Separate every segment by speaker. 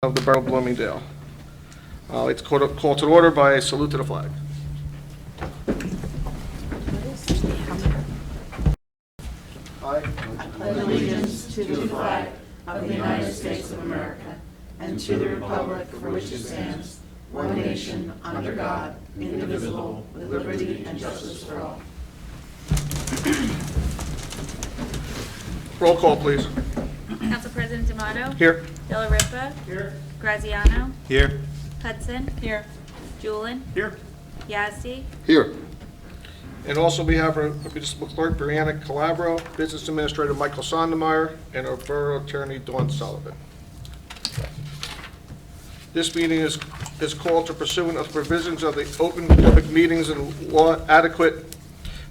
Speaker 1: of the Borough of Bloomingdale. I'd like to call to order by a salute to the flag. I
Speaker 2: pledge allegiance to the flag of the United States of America and to the republic for which it stands, one nation, under God, indivisible, with liberty and justice for all.
Speaker 1: Roll call, please.
Speaker 3: Council President D'Amato.
Speaker 1: Here.
Speaker 3: Della Ripa.
Speaker 1: Here.
Speaker 3: Graziano.
Speaker 4: Here.
Speaker 3: Hudson. Here. Julin.
Speaker 4: Here.
Speaker 3: Yazdi.
Speaker 1: Here. And also we have our Municipal Clerk, Brianna Calabro, Business Administrator Michael Sondermeyer, and our Borough Attorney Dawn Sullivan. This meeting is called to pursuant of provisions of the Open Public Meetings and Law. Adequate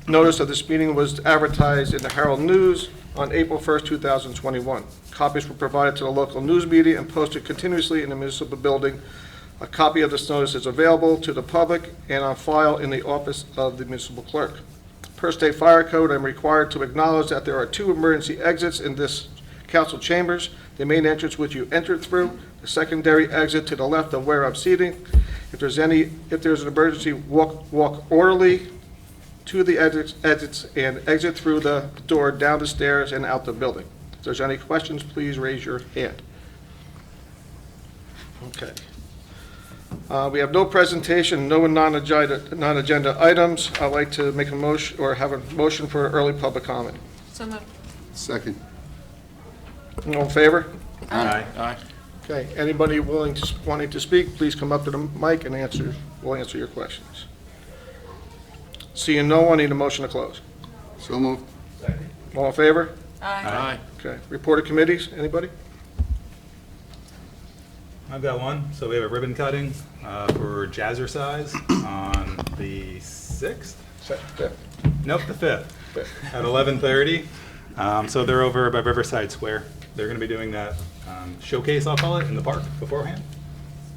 Speaker 1: notice of this meeting was advertised in the Herald News on April 1st, 2021. Copies were provided to the local news media and posted continuously in the municipal building. A copy of this notice is available to the public and on file in the office of the municipal clerk. Per state fire code, I'm required to acknowledge that there are two emergency exits in this council chambers. The main entrance which you entered through, the secondary exit to the left of where I'm seating. If there's an emergency, walk orderly to the exits and exit through the door, down the stairs, and out the building. If there's any questions, please raise your hand. Okay. We have no presentation, no non-agenda items. I'd like to make a motion, or have a motion for early public comment.
Speaker 3: So moved.
Speaker 5: Second.
Speaker 1: All in favor?
Speaker 4: Aye. Aye.
Speaker 1: Okay, anybody wanting to speak, please come up to the mic and we'll answer your questions. Seeing no one, need a motion to close.
Speaker 5: So moved.
Speaker 1: All in favor?
Speaker 4: Aye.
Speaker 1: Okay, reported committees, anybody?
Speaker 4: I've got one. So we have a ribbon cutting for Jazzercise on the 6th? Nope, the 5th at 11:30. So they're over by Riverside Square. They're going to be doing that showcase, I'll call it, in the park beforehand.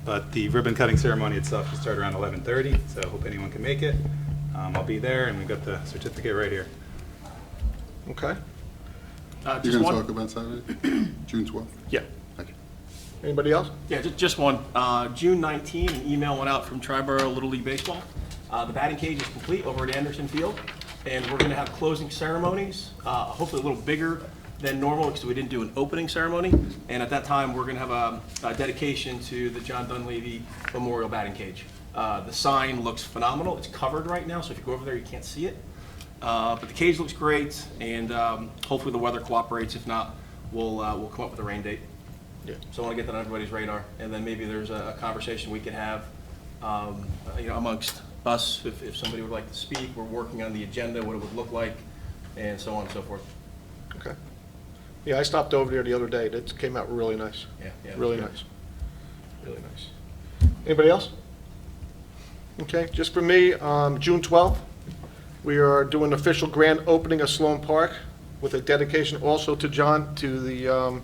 Speaker 4: But the ribbon cutting ceremony itself should start around 11:30, so I hope anyone can make it. I'll be there, and we've got the certificate right here.
Speaker 1: Okay,
Speaker 5: You're
Speaker 6: Just
Speaker 5: going to
Speaker 6: one?
Speaker 5: talk about Saturday, June 12th?
Speaker 6: Yeah,
Speaker 5: Okay.
Speaker 1: anybody else?
Speaker 6: yeah, just one. June 19, an email went out from Triborough Little League Baseball. The batting cage is complete over at Anderson Field, and we're going to have closing ceremonies, hopefully a little bigger than normal because we didn't do an opening ceremony. And at that time, we're going to have a dedication to the John Dunleavy Memorial Batting Cage. The sign looks phenomenal. It's covered right now, so if you go over there, you can't see it. But the cage looks great, and hopefully the weather cooperates. If not, we'll come up with a rain date.
Speaker 1: Yeah.
Speaker 6: So I want to get that on everybody's radar, and then maybe there's a conversation we could have, amongst us, if somebody would like to speak. We're working on the agenda, what it would look like, and so on and so forth.
Speaker 1: Okay. Yeah, I stopped over there the other day. It came out really nice.
Speaker 6: Yeah,
Speaker 1: Really
Speaker 6: good.
Speaker 1: nice. Really nice. Anybody else? Okay, just for me, June 12th, we are doing official grand opening of Sloan Park with a dedication also to John, to the, we're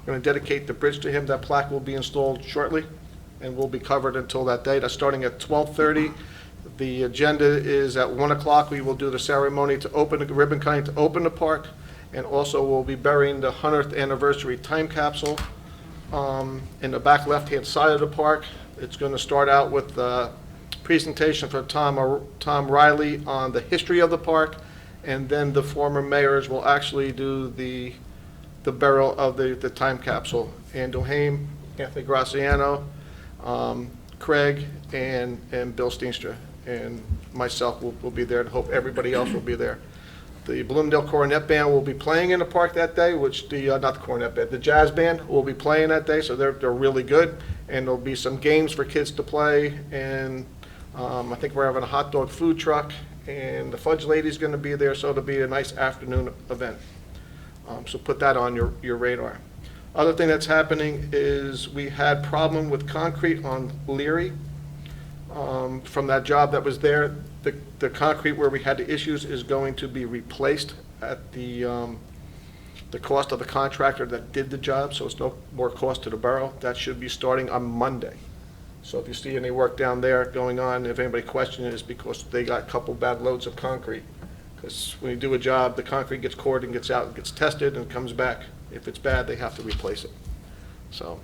Speaker 1: going to dedicate the bridge to him. That plaque will be installed shortly and will be covered until that day. That's starting at 12:30. The agenda is at 1 o'clock. We will do the ceremony to open, the ribbon cutting to open the park, and also we'll be burying the 100th anniversary time capsule in the back left-hand side of the park. It's going to start out with presentation from Tom Riley on the history of the park, and then the former mayors will actually do the burial of the time capsule. Andrew Haim, Anthony Graziano, Craig, and Bill Steenstra, and myself will be there, and hope everybody else will be there. The Bloomingdale Cornet Band will be playing in the park that day, which not the Cornet Band, the Jazz Band will be playing that day, so they're really good, and there'll be some games for kids to play, and I think we're having a hot dog food truck, and the Fudge Lady's going to be there, so it'll be a nice afternoon event. So put that on your radar. Other thing that's happening is we had problem with concrete on Leary. From that job that was there, the concrete where we had the issues is going to be replaced at the cost of the contractor that did the job, so it's no more cost to the borough. That should be starting on Monday. So if you see any work down there going on, if anybody questions it, it's because they got a couple bad loads of concrete. Because when you do a job, the concrete gets cored and gets out, gets tested, and comes back. If it's bad, they have to replace it. So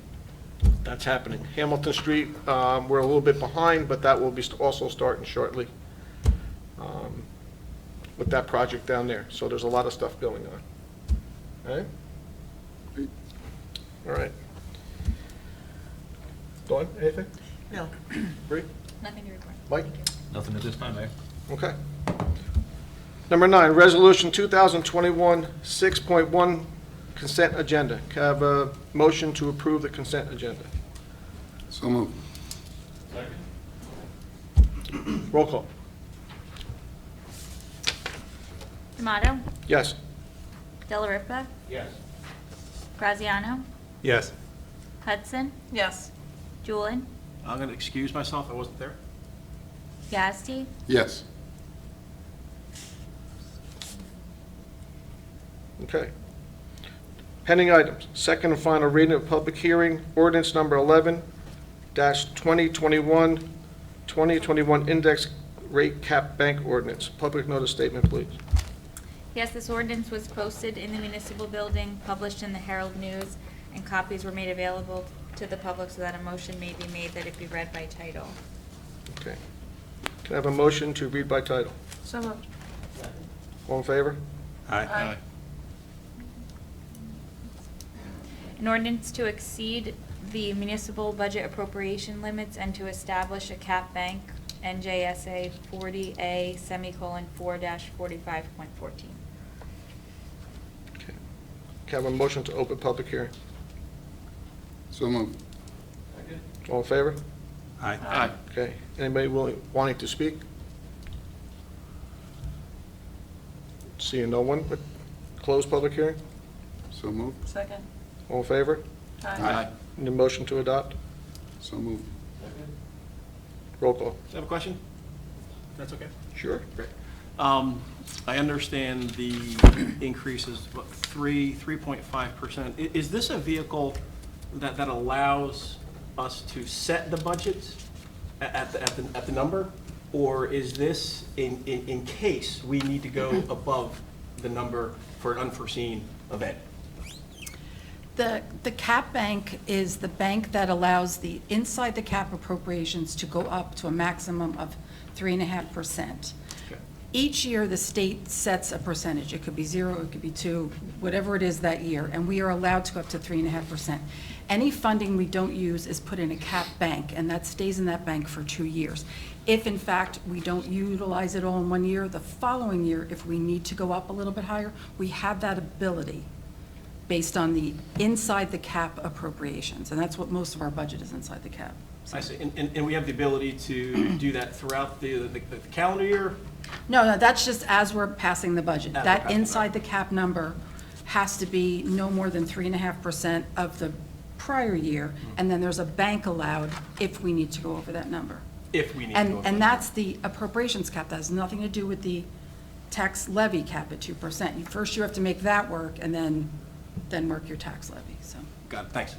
Speaker 1: That's happening. Hamilton Street, we're a little bit behind, but that will be also starting shortly with that project down there. So there's a lot of stuff going on. All right? All right. Dawn, anything?
Speaker 2: No.
Speaker 1: Bree?
Speaker 3: Nothing to report.
Speaker 1: Mike?
Speaker 7: Nothing at this time, Mayor.
Speaker 1: Okay. Number 9, Resolution 2021 6.1 Consent Agenda. Can I have a motion to approve the consent agenda?
Speaker 5: So moved.
Speaker 1: Roll call.
Speaker 3: D'Amato?
Speaker 1: Yes.
Speaker 3: Delariva?
Speaker 7: Yes.
Speaker 3: Graziano?
Speaker 4: Yes.
Speaker 3: Hudson?
Speaker 2: Yes.
Speaker 3: Julian?
Speaker 6: I'm going to excuse myself, I wasn't there.
Speaker 3: Yazdi?
Speaker 5: Yes.
Speaker 1: Okay. Pending items. Second and final reading of public hearing, ordinance number 11-2021, 2021 index rate cap bank ordinance. Public notice statement, please.
Speaker 3: Yes, this ordinance was posted in the municipal building, published in the Herald News, and copies were made available to the public so that a motion may be made that it be read by title.
Speaker 1: Okay. Can I have a motion to read by title?
Speaker 2: So moved.
Speaker 1: All in favor?
Speaker 4: Aye.
Speaker 3: An ordinance to exceed the municipal budget appropriation limits and to establish a cap bank, NJSA 40A:4-45.14.
Speaker 1: Okay. Can I have a motion to open public hearing?
Speaker 5: So moved.
Speaker 1: All in favor?
Speaker 4: Aye.
Speaker 6: Aye.
Speaker 1: Okay. Anybody wanting to speak? Seeing no one, but close public hearing?
Speaker 5: So moved.
Speaker 2: Second.
Speaker 1: All in favor?
Speaker 6: Aye.
Speaker 1: Need a motion to adopt?
Speaker 5: So moved.
Speaker 1: Roll call.
Speaker 6: I have a question? That's okay?
Speaker 1: Sure.
Speaker 6: Great. I understand the increase is, what, 3.5%. Is this a vehicle that allows us to set the budget at the number? Or is this in case we need to go above the number for an unforeseen event?
Speaker 8: The cap bank is the bank that allows the inside the cap appropriations to go up to a maximum of 3.5%.
Speaker 6: Okay.
Speaker 8: Each year, the state sets a percentage. It could be 0, it could be 2, whatever it is that year, and we are allowed to go up to 3.5%. Any funding we don't use is put in a cap bank, and that stays in that bank for 2 years. If, in fact, we don't utilize it all in 1 year, the following year, if we need to go up a little bit higher, we have that ability based on the inside the cap appropriations, and that's what most of our budget is, inside the cap.
Speaker 6: I see. And we have the ability to do that throughout the calendar year?
Speaker 8: No, that's just as we're passing the budget.
Speaker 6: As we're
Speaker 8: That
Speaker 6: passing,
Speaker 8: inside the cap number has to be no more than 3.5% of the prior year, and then there's a bank allowed if we need to go over that number.
Speaker 6: If we need to go.
Speaker 8: And that's the appropriations cap. That has nothing to do with the tax levy cap at 2%. First, you have to make that work, and then work your tax levy, so.
Speaker 6: Got it, thanks.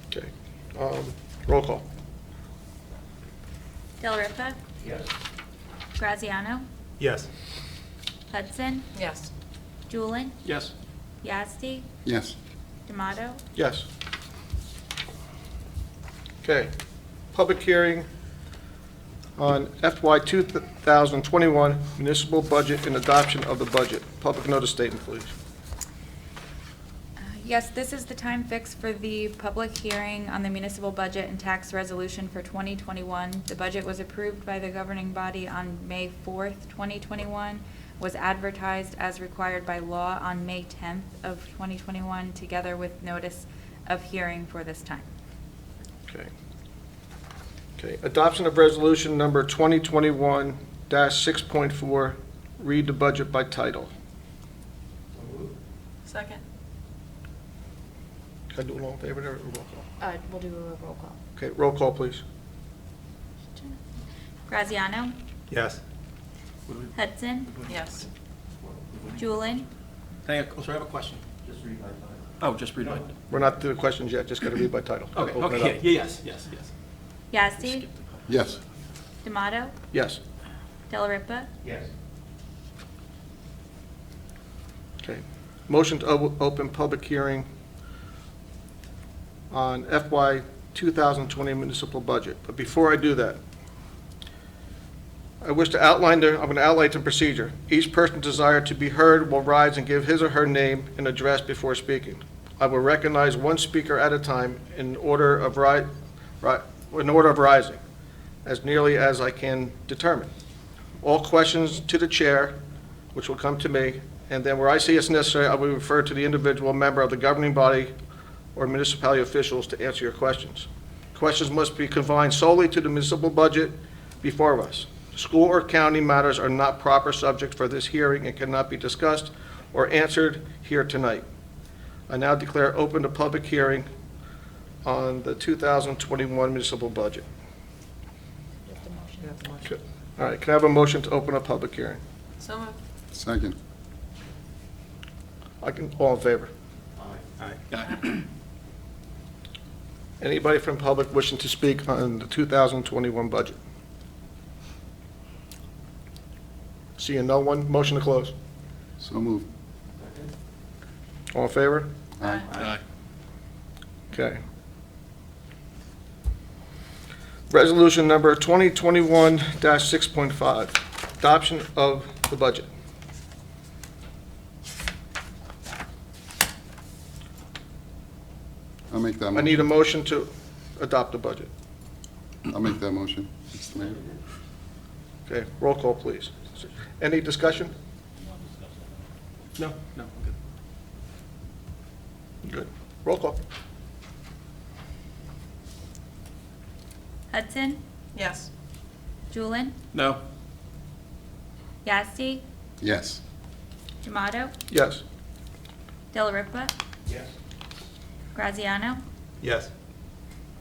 Speaker 1: Okay. Roll call.
Speaker 3: Delariva?
Speaker 7: Yes.
Speaker 3: Graziano?
Speaker 4: Yes.
Speaker 3: Hudson?
Speaker 2: Yes.
Speaker 3: Julian?
Speaker 6: Yes.
Speaker 3: Yazdi?
Speaker 5: Yes.
Speaker 3: D'Amato?
Speaker 1: Yes. Okay. Public hearing on FY 2021 municipal budget and adoption of the budget. Public notice statement, please.
Speaker 3: Yes, this is the time fixed for the public hearing on the municipal budget and tax resolution for 2021. The budget was approved by the governing body on May 4th, 2021, was advertised as required by law on May 10th of 2021, together with notice of hearing for this time.
Speaker 1: Okay. Okay. Adoption of resolution number 2021-6.4. Read the budget by title.
Speaker 2: Second.
Speaker 1: Can I do it all in favor there or roll call?
Speaker 3: We'll do a roll call.
Speaker 1: Okay, roll call, please.
Speaker 3: Graziano?
Speaker 4: Yes.
Speaker 3: Hudson?
Speaker 2: Yes.
Speaker 3: Julian?
Speaker 6: I'm sorry, I have a question. Oh, just read it.
Speaker 1: We're not to the questions yet, just got to read by title.
Speaker 6: Okay,
Speaker 1: Open it
Speaker 6: okay,
Speaker 1: up.
Speaker 6: yes.
Speaker 3: Yazdi?
Speaker 5: Yes.
Speaker 3: D'Amato?
Speaker 1: Yes.
Speaker 3: Delariva?
Speaker 7: Yes.
Speaker 1: Okay. Motion to open public hearing on FY 2020 municipal budget. But before I do that, I wish to outline I'm going to outline the procedure. Each person desired to be heard will rise and give his or her name and address before speaking. I will recognize one speaker at a time in order of rising, as nearly as I can determine. All questions to the chair, which will come to me, and then where I see it's necessary, I will refer to the individual member of the governing body or municipality officials to answer your questions. Questions must be confined solely to the municipal budget before us. School or county matters are not proper subject for this hearing and cannot be discussed or answered here tonight. I now declare open the public hearing on the 2021 municipal budget. Okay. All right, can I have a motion to open a public hearing?
Speaker 2: So moved.
Speaker 5: Second.
Speaker 1: All in favor?
Speaker 6: Aye.
Speaker 1: Anybody from public wishing to speak on the 2021 budget? Seeing no one, motion to close.
Speaker 5: So moved.
Speaker 1: All in favor?
Speaker 5: Aye.
Speaker 6: Aye.
Speaker 1: Okay. Resolution number 2021-6.5, adoption of the budget.
Speaker 5: I'll make that
Speaker 1: I
Speaker 5: motion.
Speaker 1: need a motion to adopt the budget.
Speaker 5: I'll make that motion, Mr. Mayor.
Speaker 1: Okay, roll call, please. Any discussion?
Speaker 6: No, I'm good.
Speaker 1: Good. Roll call.
Speaker 3: Hudson,
Speaker 2: Yes.
Speaker 3: Julian,
Speaker 6: No.
Speaker 3: Yazdi,
Speaker 5: Yes.
Speaker 3: D'Amato,
Speaker 1: Yes.
Speaker 3: Delariva,
Speaker 6: Yes.
Speaker 3: Graziano,
Speaker 4: Yes.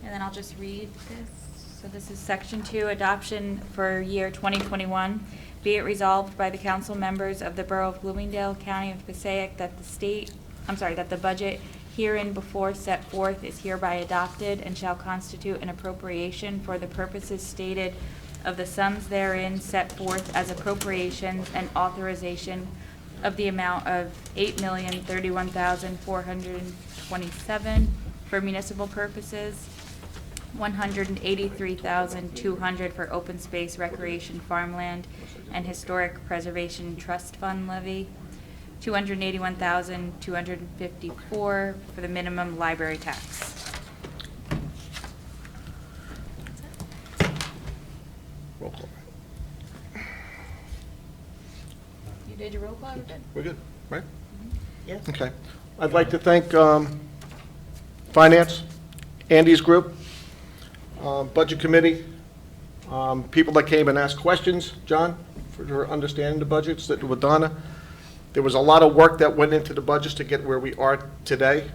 Speaker 3: and then I'll just read this. So this is Section 2, Adoption for Year 2021. Be it resolved by the council members of the Borough of Bloomingdale, County of Passaic, that that the budget herein before set forth is hereby adopted and shall constitute an appropriation for the purposes stated of the sums therein set forth as appropriations and authorization of the amount of $8,031,427 for municipal purposes, $183,200 for open space, recreation, farmland, and historic preservation trust fund levy, $281,254 for the minimum library tax.
Speaker 1: Roll call.
Speaker 3: You did your roll call, you did?
Speaker 1: We're good, right?
Speaker 2: Yes.
Speaker 1: Okay. I'd like to thank Finance, Andy's group, Budget Committee, people that came and asked questions, John, for understanding the budgets, that with Donna. There was a lot of work that went into the budgets to get where we are today.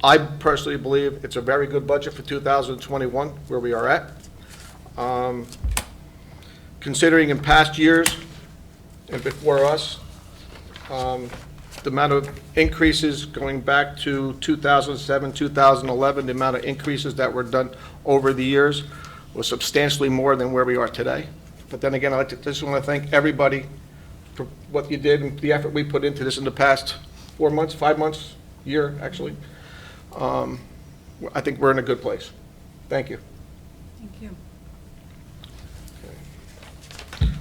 Speaker 1: I personally believe it's a very good budget for 2021, where we are at. Considering in past years and before us, the amount of increases going back to 2007, 2011, the amount of increases that were done over the years was substantially more than where we are today. But then again, I just want to thank everybody for what you did and the effort we put into this in the past 4 months, 5 months, year, actually. I think we're in a good place. Thank you.
Speaker 8: Thank you.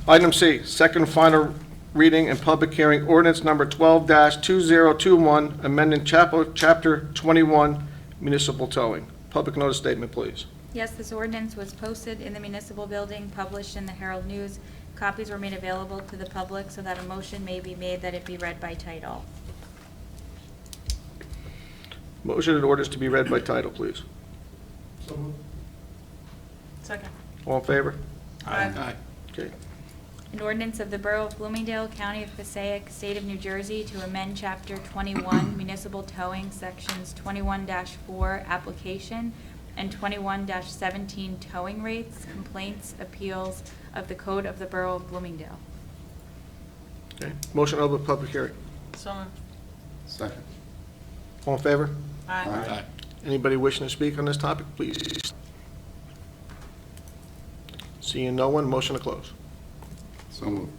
Speaker 1: Item C, second and final reading and public hearing, ordinance number 12-2021, amending Chapter 21, municipal towing. Public notice statement, please.
Speaker 3: Yes, this ordinance was posted in the municipal building, published in the Herald News. Copies were made available to the public so that a motion may be made that it be read by title.
Speaker 1: Motion and orders to be read by title, please.
Speaker 2: Second.
Speaker 1: All in favor?
Speaker 6: Aye.
Speaker 1: Okay.
Speaker 3: An ordinance of the Borough of Bloomingdale, County of Passaic, State of New Jersey to amend Chapter 21 Municipal Towing, Sections 21-4 Application and 21-17 Towing Rates, Complaints, Appeals of the Code of the Borough of Bloomingdale.
Speaker 1: Okay. Motion to open public hearing.
Speaker 2: So moved.
Speaker 5: Second.
Speaker 1: All in favor?
Speaker 2: Aye.
Speaker 1: Anybody wishing to speak on this topic, please? Seeing no one, motion to close.
Speaker 5: So moved.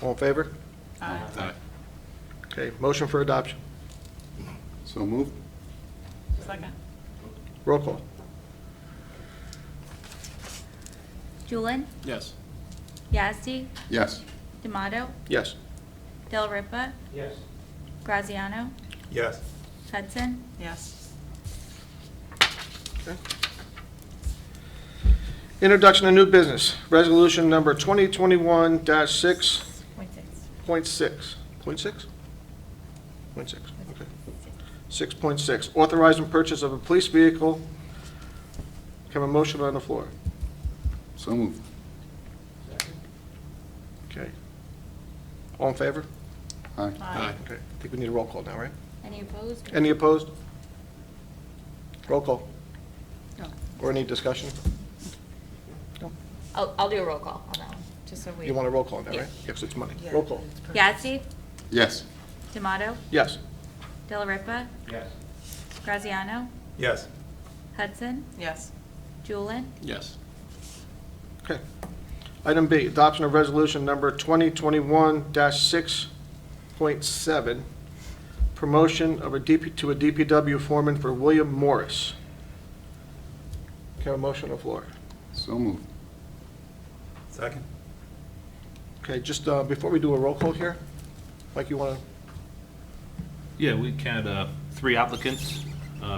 Speaker 1: All in favor?
Speaker 6: Aye.
Speaker 1: Okay, motion for adoption.
Speaker 5: So moved.
Speaker 2: Second.
Speaker 1: Roll call.
Speaker 3: Julian,
Speaker 6: Yes.
Speaker 3: Yazdi,
Speaker 5: Yes.
Speaker 3: D'Amato,
Speaker 1: Yes.
Speaker 3: Del Ripa,
Speaker 6: Yes.
Speaker 3: Graziano,
Speaker 4: Yes.
Speaker 3: Hudson,
Speaker 2: Yes.
Speaker 1: Okay. Introduction of new business, resolution number 2021-6.6.
Speaker 3: point six.
Speaker 1: Point six? Point six, okay. 6.6, authorizing purchase of a police vehicle. Can I have a motion on the floor?
Speaker 5: So moved.
Speaker 1: Okay. All in favor?
Speaker 5: Aye.
Speaker 6: Aye.
Speaker 1: Okay, I think we need a roll call now, right?
Speaker 3: Any opposed?
Speaker 1: Any opposed? Roll call.
Speaker 8: No.
Speaker 1: Or any discussion?
Speaker 3: I'll do a roll call on that one, just so we.
Speaker 1: You want a roll call on that,
Speaker 3: Yeah.
Speaker 1: right? Yes, it's money. Roll call.
Speaker 3: Yazdi,
Speaker 5: Yes.
Speaker 3: D'Amato,
Speaker 1: Yes.
Speaker 3: Del Ripa,
Speaker 6: Yes.
Speaker 3: Graziano,
Speaker 4: Yes.
Speaker 3: Hudson,
Speaker 2: Yes.
Speaker 3: Julian,
Speaker 6: Yes.
Speaker 1: Okay. Item B, adoption of resolution number 2021-6.7, promotion of a to a DPW foreman for William Morris. Can I have a motion on the floor?
Speaker 5: So moved.
Speaker 4: Second.
Speaker 1: Okay, just before we do a roll call here, Mike, you want to?
Speaker 7: Yeah, we had 3 applicants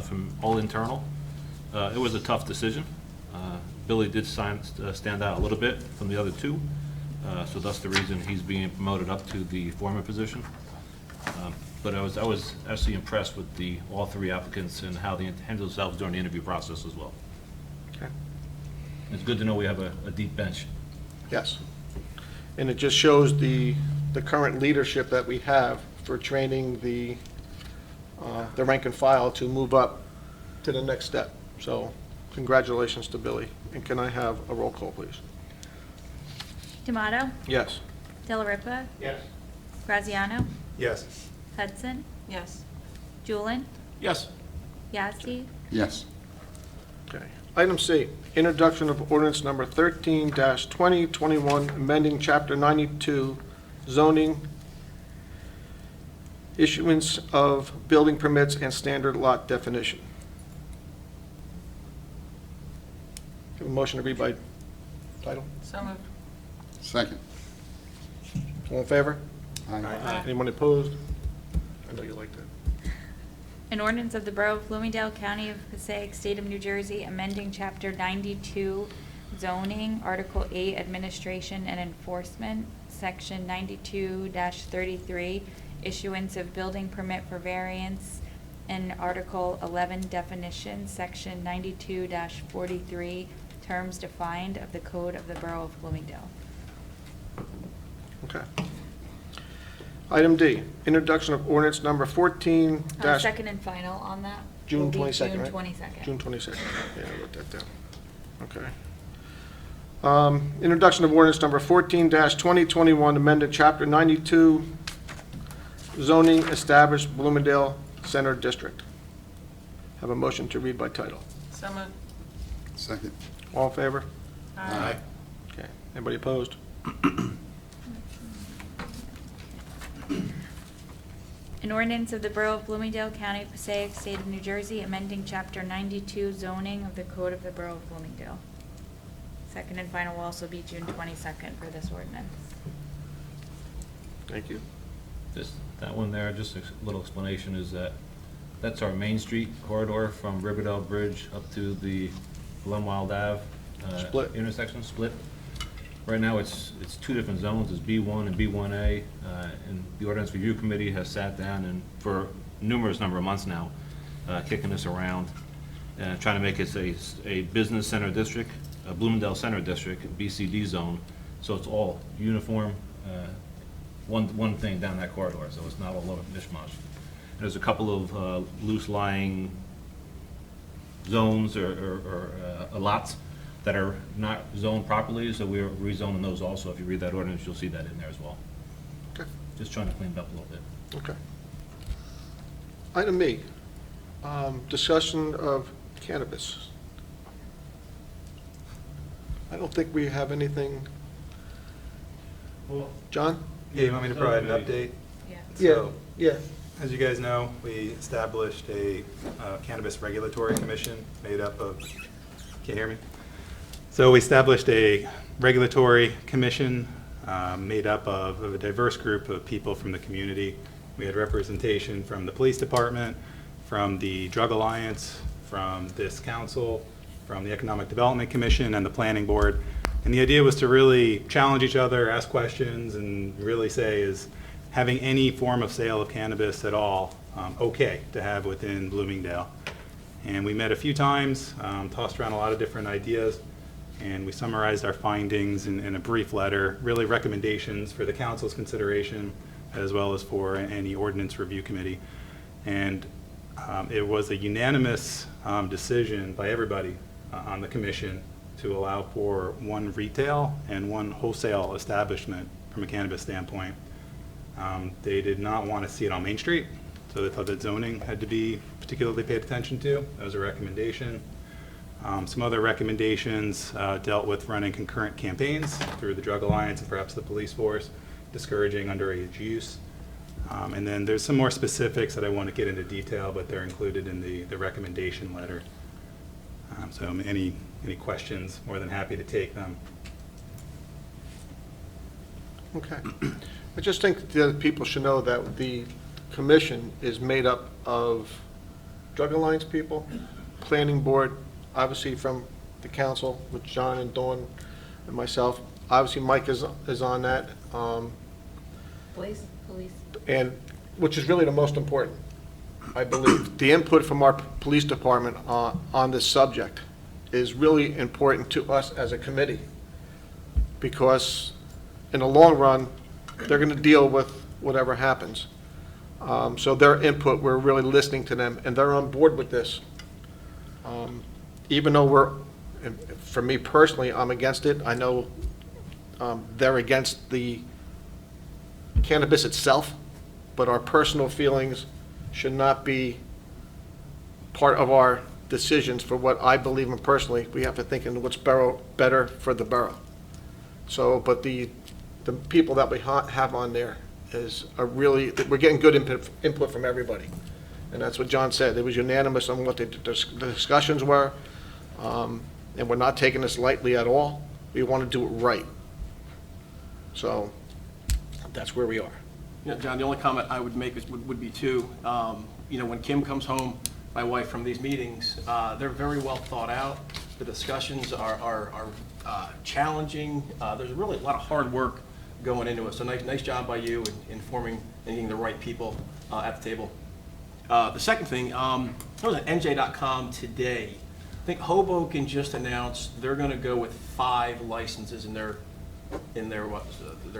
Speaker 7: from all internal. It was a tough decision. Billy did stand out a little bit from the other 2, so that's the reason he's being promoted up to the foreman position. But I was actually impressed with all 3 applicants and how they handled themselves during the interview process as well.
Speaker 1: Okay.
Speaker 7: It's good to know we have a deep bench.
Speaker 1: Yes. And it just shows the current leadership that we have for training the rank and file to move up to the next step. So congratulations to Billy. And can I have a roll call, please?
Speaker 3: D'Amato,
Speaker 1: Yes.
Speaker 3: Del Ripa,
Speaker 6: Yes.
Speaker 3: Graziano,
Speaker 4: Yes.
Speaker 3: Hudson,
Speaker 2: Yes.
Speaker 3: Julian,
Speaker 6: Yes.
Speaker 3: Yazdi,
Speaker 5: Yes.
Speaker 1: Okay. Item C, introduction of ordinance number 13-2021, amending Chapter 92 zoning, issuance of building permits and standard lot definition. Have a motion to read by title?
Speaker 2: So moved.
Speaker 5: Second.
Speaker 1: All in favor?
Speaker 5: Aye.
Speaker 1: Anyone opposed? I know you like that.
Speaker 3: An ordinance of the Borough of Bloomingdale, County of Passaic, State of New Jersey, amending Chapter 92 zoning, Article 8 administration and enforcement, Section 92-33, issuance of building permit for variance, and Article 11 definition, Section 92-43, terms defined of the Code of the Borough of Bloomingdale.
Speaker 1: Okay. Item D, introduction of ordinance number 14
Speaker 3: Second and final on that?
Speaker 1: June
Speaker 3: will be
Speaker 1: 22nd,
Speaker 3: June
Speaker 1: right?
Speaker 3: 22nd.
Speaker 1: June 22nd. Yeah, I wrote that down. Okay. Introduction of ordinance number 14-2021, amended Chapter 92 zoning, established Bloomingdale Center District. Have a motion to read by title.
Speaker 2: So moved.
Speaker 5: Second.
Speaker 1: All in favor?
Speaker 6: Aye.
Speaker 1: Okay. Anybody opposed?
Speaker 3: An ordinance of the Borough of Bloomingdale, County of Passaic, State of New Jersey, amending Chapter 92 zoning of the Code of the Borough of Bloomingdale. Second and final will also be June 22nd for this ordinance.
Speaker 1: Thank you.
Speaker 7: That one there, just a little explanation, is that's our Main Street corridor from Riverdale Bridge up to the Glenwild Ave
Speaker 1: Split.
Speaker 7: intersection, split. Right now, it's 2 different zones, it's B1 and B1A, and the Ordinance Review Committee has sat down and for numerous number of months now, kicking this around, and trying to make it a business center district, a Bloomingdale Center District, BCD zone, so it's all uniform, one thing down that corridor, so it's not all over mishmash. There's a couple of loose lying zones or lots that are not zoned properly, so we're rezoning those also. If you read that ordinance, you'll see that in there as well.
Speaker 1: Okay.
Speaker 7: Just trying to clean it up a little bit.
Speaker 1: Okay. Item E, discussion of cannabis. I don't think we have anything. John?
Speaker 4: Yeah, you want me to provide an update?
Speaker 3: Yeah.
Speaker 4: So,
Speaker 1: Yeah.
Speaker 4: as you guys know, we established a cannabis regulatory commission made up of, can't hear me? So we established a regulatory commission made up of a diverse group of people from the community. We had representation from the police department, from the Drug Alliance, from this council, from the Economic Development Commission and the Planning Board. And the idea was to really challenge each other, ask questions, and really say, is having any form of sale of cannabis at all okay to have within Bloomingdale? And we met a few times, tossed around a lot of different ideas, and we summarized our findings in a brief letter, really recommendations for the council's consideration, as well as for any ordinance review committee. And it was a unanimous decision by everybody on the commission to allow for one retail and one wholesale establishment from a cannabis standpoint. They did not want to see it on Main Street, so they thought that zoning had to be particularly paid attention to. That was a recommendation. Some other recommendations dealt with running concurrent campaigns through the Drug Alliance and perhaps the police force, discouraging underage use. And then there's some more specifics that I want to get into detail, but they're included in the recommendation letter. So any questions, more than happy to take them.
Speaker 1: Okay. I just think that people should know that the commission is made up of Drug Alliance people, Planning Board, obviously from the council with John and Dawn and myself. Obviously, Mike is on that.
Speaker 3: Police.
Speaker 1: And, which is really the most important, I believe. The input from our police department on this subject is really important to us as a committee, because in the long run, they're going to deal with whatever happens. So their input, we're really listening to them, and they're on board with this. Even though for me personally, I'm against it. I know they're against the cannabis itself, but our personal feelings should not be part of our decisions for what I believe in personally. We have to think in what's better for the borough. So, but the people that we have on there we're getting good input from everybody. And that's what John said. It was unanimous on what the discussions were. And we're not taking this lightly at all. We want to do it right. So that's where we are.
Speaker 6: Yeah, John, the only comment I would make would be too, when Kim comes home, my wife, from these meetings, they're very well thought out. The discussions are challenging. There's really a lot of hard work going into it. So nice job by you in informing and getting the right people at the table. The second thing, I was at NJ.com today. I think Hoboken just announced they're going to go with 5 licenses in their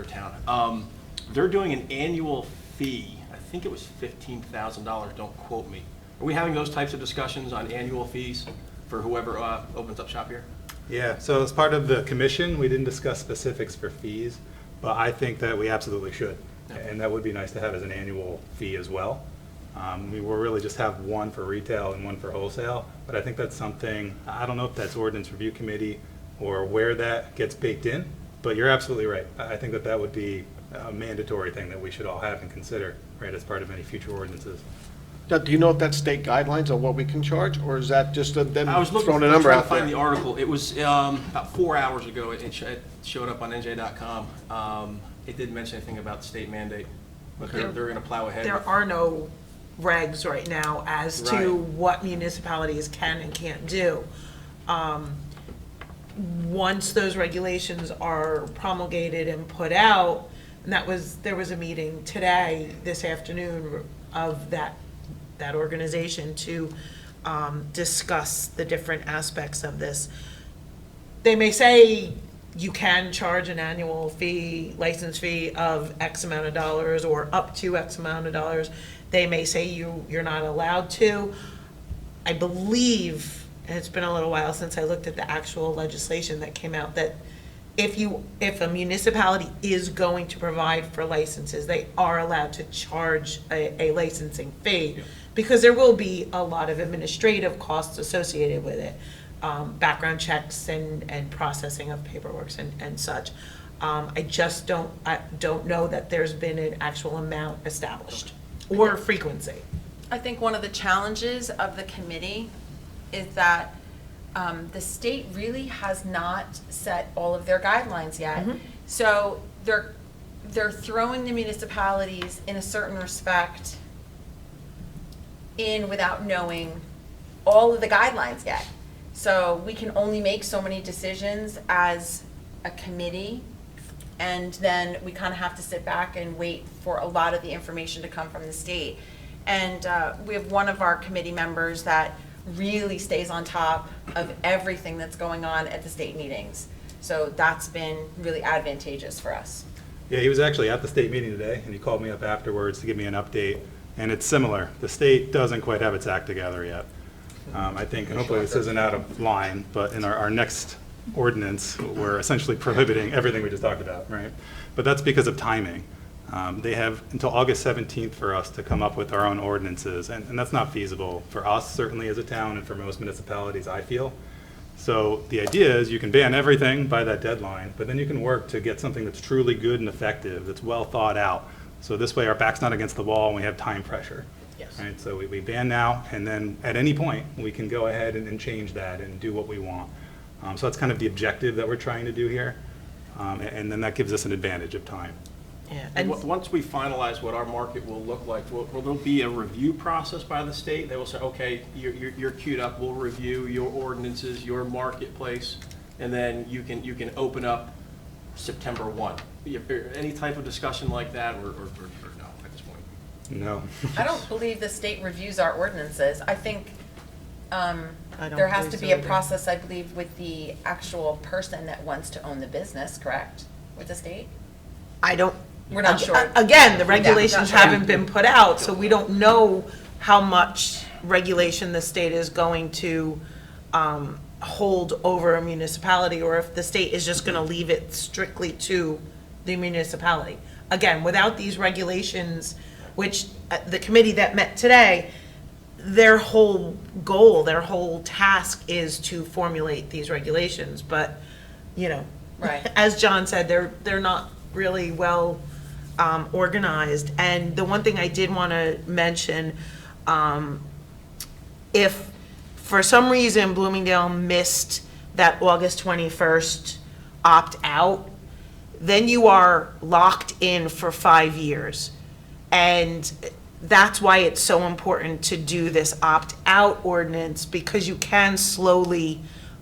Speaker 6: town. They're doing an annual fee. I think it was $15,000. Don't quote me. Are we having those types of discussions on annual fees for whoever opens up shop here?
Speaker 4: Yeah, so as part of the commission, we didn't discuss specifics for fees, but I think that we absolutely should. And that would be nice to have as an annual fee as well. We will really just have one for retail and one for wholesale, but I think that's something, I don't know if that's ordinance review committee or where that gets baked in, but you're absolutely right. I think that would be a mandatory thing that we should all have and consider, right, as part of any future ordinances.
Speaker 1: Now, do you know if that's state guidelines on what we can charge, or is that just them
Speaker 6: I was looking
Speaker 1: throwing a
Speaker 6: to
Speaker 1: number
Speaker 6: try to
Speaker 1: out
Speaker 6: find the
Speaker 1: there?
Speaker 6: article. It was about 4 hours ago. It showed up on NJ.com. It didn't mention anything about the state mandate, but they're going to plow ahead.
Speaker 2: There are no regs right now as to
Speaker 6: Right.
Speaker 2: what municipalities can and can't do. Once those regulations are promulgated and put out, and there was a meeting today, this afternoon, of that organization to discuss the different aspects of this. They may say you can charge an annual fee, license fee of X amount of dollars or up to X amount of dollars. They may say you're not allowed to. I believe, and it's been a little while since I looked at the actual legislation that came out, that if a municipality is going to provide for licenses, they are allowed to charge a licensing fee, because there will be a lot of administrative costs associated with it, background checks and processing of paperwork and such. I just don't know that there's been an actual amount established.
Speaker 9: or frequency?
Speaker 2: I think one of the challenges of the committee is that the state really has not set all of their guidelines yet. So they're throwing the municipalities in a certain respect in without knowing all of the guidelines yet. So we can only make so many decisions as a committee, and then we kind of have to sit back and wait for a lot of the information to come from the state. And we have one of our committee members that really stays on top of everything that's going on at the state meetings. So that's been really advantageous for us.
Speaker 4: Yeah, he was actually at the state meeting today, and he called me up afterwards to give me an update, and it's similar. The state doesn't quite have its act together yet. I think, and hopefully this isn't out of line, but in our next ordinance, we're essentially prohibiting everything we just talked about, right? But that's because of timing. They have until August 17th for us to come up with our own ordinances, and that's not feasible for us, certainly as a town, and for most municipalities, I feel. So the idea is you can ban everything by that deadline, but then you can work to get something that's truly good and effective, that's well thought out. So this way our back's not against the wall and we have time pressure.
Speaker 9: Yes.
Speaker 4: Right, so we ban now, and then at any point, we can go ahead and change that and do what we want. So that's kind of the objective that we're trying to do here, and then that gives us an advantage of time.
Speaker 9: Yeah.
Speaker 6: And once we finalize what our market will look like, will there be a review process by the state? They will say, okay, you're queued up, we'll review your ordinances, your marketplace, and then you can open up September 1. Any type of discussion like that, or no at this point?
Speaker 4: No.
Speaker 2: I don't believe the state reviews our ordinances. I think
Speaker 9: don't
Speaker 2: there has
Speaker 9: believe
Speaker 2: to
Speaker 9: so
Speaker 2: be a
Speaker 9: either.
Speaker 2: process, I believe, with the actual person that wants to own the business, correct? With the state?
Speaker 9: I don't.
Speaker 2: We're not sure.
Speaker 9: Again, the regulations
Speaker 2: not sure.
Speaker 9: haven't been put out, so we don't know how much regulation the state is going to hold over a municipality, or if the state is just gonna leave it strictly to the municipality. Again, without these regulations, which the committee that met today, their whole goal, their whole task is to formulate these regulations, but, you know,
Speaker 2: Right.
Speaker 9: as John said, they're not really well organized. And the one thing I did want to mention, if for some reason Bloomingdale missed that August 21st opt-out, then you are locked in for 5 years. And that's why it's so important to do this opt-out ordinance, because you can slowly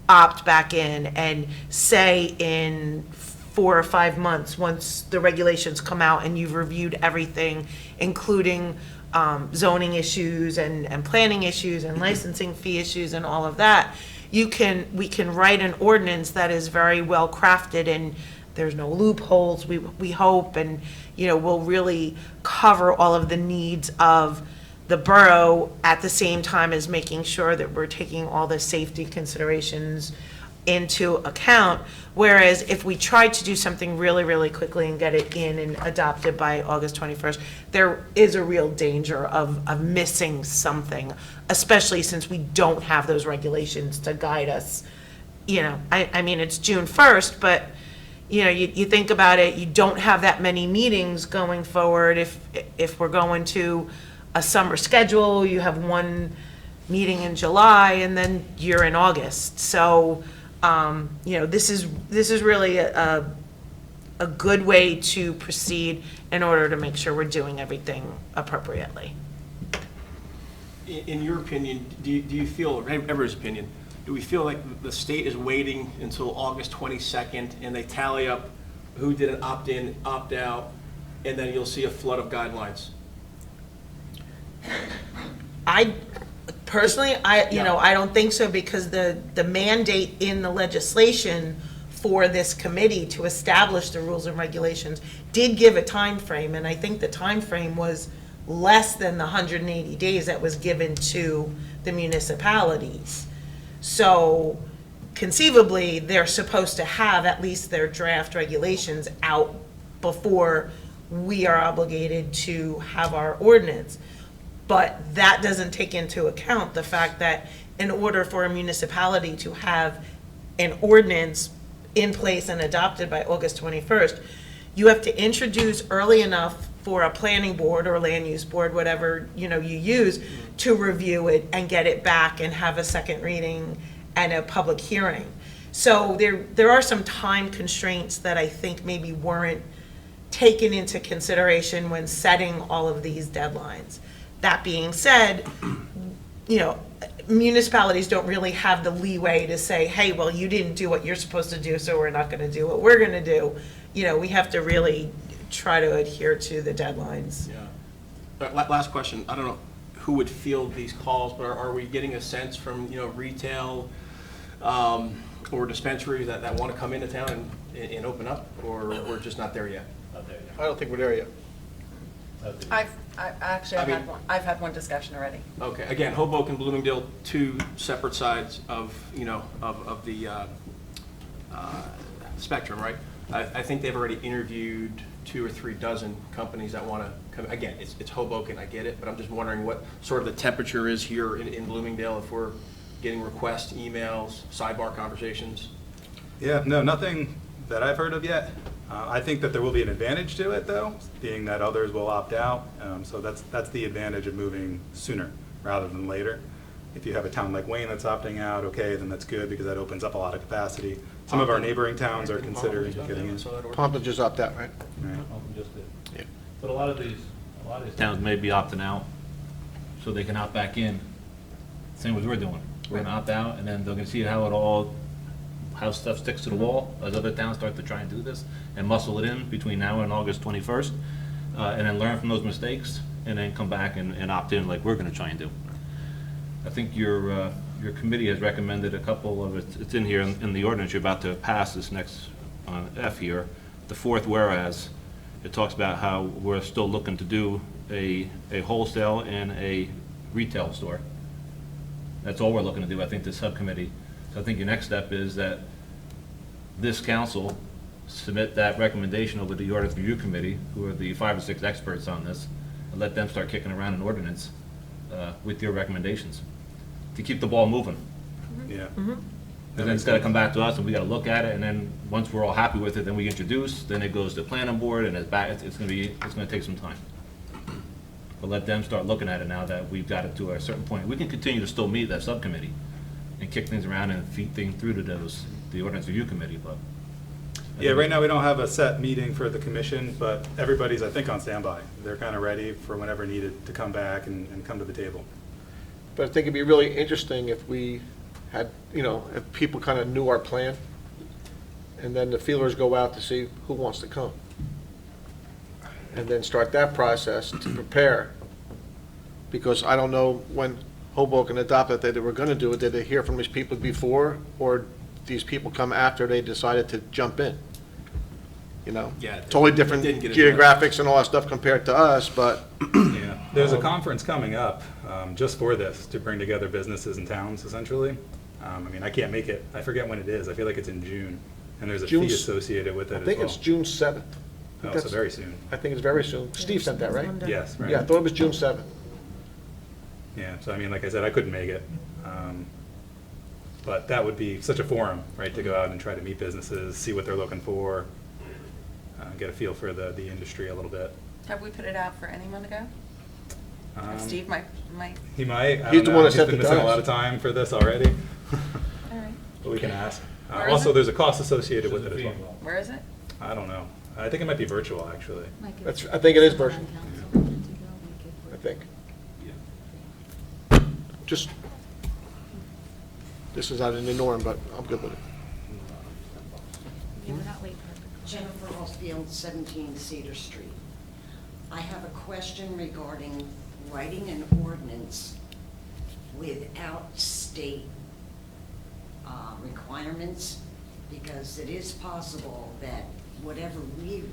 Speaker 9: opt back in, and say in 4 or 5 months, once the regulations come out and you've reviewed everything, including zoning issues and planning issues and licensing fee issues and all of that, we can write an ordinance that is very well crafted, and there's no loopholes, we hope, and, you know, will really cover all of the needs of the borough, at the same time as making sure that we're taking all the safety considerations into account. Whereas if we tried to do something really, really quickly and get it in and adopted by August 21st, there is a real danger of missing something, especially since we don't have those regulations to guide us. You know, I mean, it's June 1st, but, you know, you think about it, you don't have that many meetings going forward. If we're going to a summer schedule, you have one meeting in July, and then you're in August. So, you know, this is really a good way to proceed in order to make sure we're doing everything appropriately.
Speaker 6: In your opinion, do you feel, or everybody's opinion, do we feel like the state is waiting until August 22nd and they tally up who did an opt-in, opt-out, and then you'll see a flood of guidelines?
Speaker 9: I personally, you know, I don't think so, because the mandate in the legislation for this committee to establish the rules and regulations did give a time frame, and I think the time frame was less than the 180 days that was given to the municipalities. So conceivably, they're supposed to have at least their draft regulations out before we are obligated to have our ordinance. But that doesn't take into account the fact that in order for a municipality to have an ordinance in place and adopted by August 21st, you have to introduce early enough for a planning board or land use board, whatever, you use, to review it and get it back and have a second reading and a public hearing. So there are some time constraints that I think maybe weren't taken into consideration when setting all of these deadlines. That being said, municipalities don't really have the leeway to say, hey, well, you didn't do what you're supposed to do, so we're not gonna do what we're gonna do. We have to really try to adhere to the deadlines.
Speaker 6: Yeah. Last question, I don't know who would field these calls, but are we getting a sense from, retail or dispensaries that want to come into town and open up, or we're just not there yet?
Speaker 1: I don't think we're there yet.
Speaker 8: I've had one discussion already.
Speaker 6: Okay, again, Hoboken, Bloomingdale, two separate sides of, of the spectrum, right? I think they've already interviewed 2 or 3 dozen companies that want to come. Again, it's Hoboken, I get it, but I'm just wondering what sort of the temperature is here in Bloomingdale, if we're getting requests, emails, sidebar conversations.
Speaker 4: Yeah, no, nothing that I've heard of yet. I think that there will be an advantage to it, though, being that others will opt out. So that's the advantage of moving sooner rather than later. If you have a town like Wayne that's opting out, okay, then that's good because that opens up a lot of capacity. Some of our neighboring towns are considering getting in.
Speaker 1: Pompton just opt out, right?
Speaker 4: Right.
Speaker 7: But a lot of these towns may be opting out, so they can opt back in. Same as we're doing. We're gonna opt out, and then they're gonna see how stuff sticks to the wall as other towns start to try and do this and muscle it in between now and August 21st, and then learn from those mistakes, and then come back and opt in like we're gonna try and do. I think your committee has recommended a couple of, it's in here in the ordinance you're about to pass this next F here, the fourth whereas, it talks about how we're still looking to do a wholesale and a retail store. That's all we're looking to do, I think, this subcommittee. So I think your next step is that this council submit that recommendation over to the ordinance review committee, who are the 5 or 6 experts on this, and let them start kicking around an ordinance with your recommendations to keep the ball moving.
Speaker 4: Yeah.
Speaker 7: And then it's gotta come back to us, and we gotta look at it, and then, once we're all happy with it, then we introduce, then it goes to planning board, and it's gonna take some time. But let them start looking at it now that we've got it to a certain point. We can continue to still meet that subcommittee and kick things around and feed things through to the ordinance review committee, but.
Speaker 4: Yeah, right now we don't have a set meeting for the commission, but everybody's, I think, on standby. They're kind of ready for whenever needed to come back and come to the table.
Speaker 1: But I think it'd be really interesting if we had, if people kind of knew our plan, and then the feelers go out to see who wants to come. And then start that process to prepare. Because I don't know when Hoboken adopted that they were going to do it, did they hear from these people before, or these people come after they decided to jump in?
Speaker 6: Yeah,
Speaker 1: Totally different
Speaker 6: didn't get as
Speaker 1: geographics and all that stuff compared to us, but
Speaker 4: Yeah, there's a conference coming up just for this, to bring together businesses and towns, essentially. I can't make it. I forget when it is. I feel like it's in June, and there's a fee associated with it as well.
Speaker 1: I think it's June 7th.
Speaker 4: Oh, so very soon.
Speaker 1: I think it's very soon. Steve sent that, right?
Speaker 4: Yes, right.
Speaker 1: Yeah, I thought it was June 7th.
Speaker 4: Yeah, so like I said, I couldn't make it. But that would be such a forum, right, to go out and try to meet businesses, see what they're looking for, get a feel for the industry a little bit.
Speaker 8: Have we put it out for anyone to go? Steve might.
Speaker 4: He might. I
Speaker 1: He's
Speaker 4: don't
Speaker 1: the
Speaker 4: know.
Speaker 1: one that
Speaker 4: He's
Speaker 1: sent
Speaker 4: been
Speaker 1: it to
Speaker 4: missing a
Speaker 1: us.
Speaker 4: lot of time for this already,
Speaker 8: All right.
Speaker 4: but we can ask.
Speaker 8: Where is
Speaker 4: Also,
Speaker 8: it?
Speaker 4: there's a cost associated with it as well.
Speaker 8: Where is it?
Speaker 4: I don't know. I think it might be virtual, actually.
Speaker 1: I think it is virtual. I think. Just, this is out of the norm, but I'm good with it.
Speaker 3: Yeah, we're not late.
Speaker 10: Jennifer Hallfield, 17 Cedar Street. I have a question regarding writing an ordinance without state requirements, because it is possible that whatever we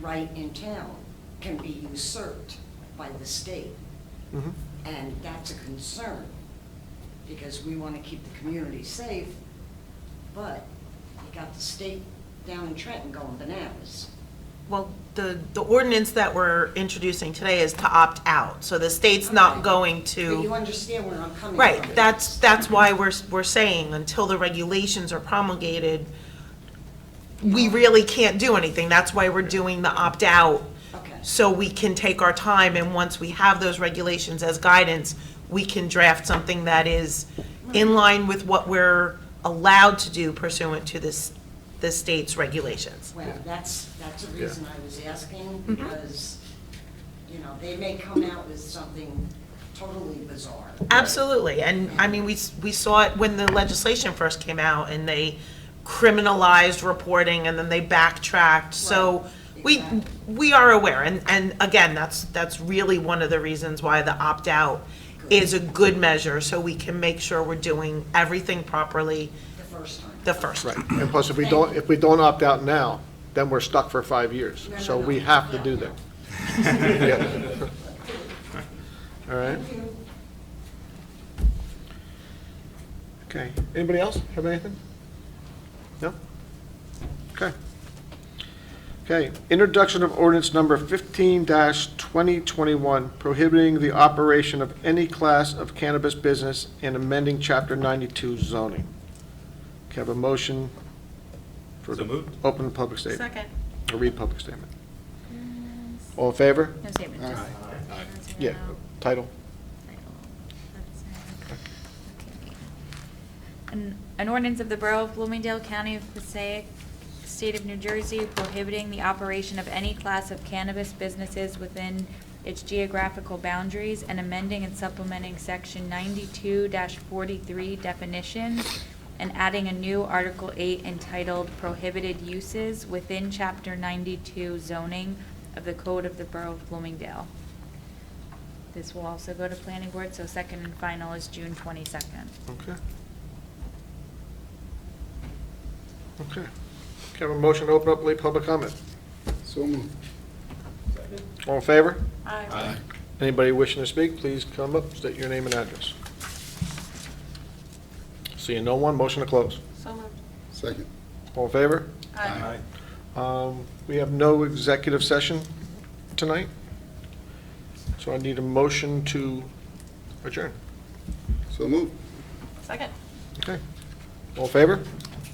Speaker 10: write in town can be usurped by the state.
Speaker 1: Mhm.
Speaker 10: And that's a concern, because we want to keep the community safe, but you got the state down in Trenton going bananas.
Speaker 9: Well, the ordinance that we're introducing today is to opt out, so the state's not
Speaker 10: Okay.
Speaker 9: going
Speaker 10: But you
Speaker 9: to.
Speaker 10: understand where I'm coming from.
Speaker 9: Right, that's why we're saying, until the regulations are promulgated, we really can't do anything. That's why we're doing the opt-out,
Speaker 10: Okay.
Speaker 9: so we can take our time, and once we have those regulations as guidance, we can draft something that is in line with what we're allowed to do pursuant to the state's regulations.
Speaker 10: Well, that's the
Speaker 1: Yeah.
Speaker 10: reason I was asking,
Speaker 9: Mm-hmm.
Speaker 10: because, you know, they may come out with something totally bizarre.
Speaker 9: Absolutely, and I mean, we saw it when the legislation first came out, and they criminalized reporting, and then they backtracked, so
Speaker 10: Right, exactly.
Speaker 9: we are aware, and again, that's really one of the reasons why the opt-out is a good measure, so we can make sure we're doing everything properly
Speaker 10: The first time.
Speaker 9: the first
Speaker 1: Right,
Speaker 9: time.
Speaker 1: and plus, if we don't opt out now, then we're stuck for 5 years,
Speaker 10: No,
Speaker 1: so
Speaker 10: no,
Speaker 1: we
Speaker 10: no.
Speaker 1: have to
Speaker 10: Yeah,
Speaker 1: do
Speaker 10: no.
Speaker 1: that. Yeah. All right. Okay, anybody else have anything? No? Okay. Okay, introduction of ordinance number 15-2021, prohibiting the operation of any class of cannabis business and amending Chapter 92 zoning. Can I have a motion for
Speaker 4: So moved.
Speaker 1: open the public statement?
Speaker 9: Second.
Speaker 1: Or read public statement? All in favor?
Speaker 3: No statement, just.
Speaker 1: Yeah, title.
Speaker 3: An ordinance of the Borough of Bloomingdale, County of Passaic, State of New Jersey, prohibiting the operation of any class of cannabis businesses within its geographical boundaries, and amending and supplementing Section 92-43 definitions, and adding a new Article 8 entitled Prohibited Uses within Chapter 92 zoning of the Code of the Borough of Bloomingdale. This will also go to planning board, so second and final is June 22nd.
Speaker 1: Okay. Okay. Can I have a motion to open up late public comment?
Speaker 5: So moved.
Speaker 1: All in favor?
Speaker 5: Aye.
Speaker 1: Anybody wishing to speak, please come up, state your name and address. Seeing no one, motion to close.
Speaker 5: Second.
Speaker 1: All in favor?
Speaker 5: Aye.
Speaker 1: We have no executive session tonight, so I need a motion to adjourn.
Speaker 5: So moved.
Speaker 9: Second.
Speaker 1: Okay. All in favor?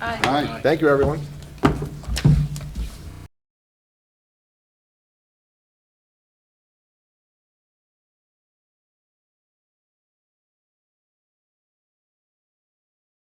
Speaker 5: Aye.
Speaker 1: Thank you, everyone.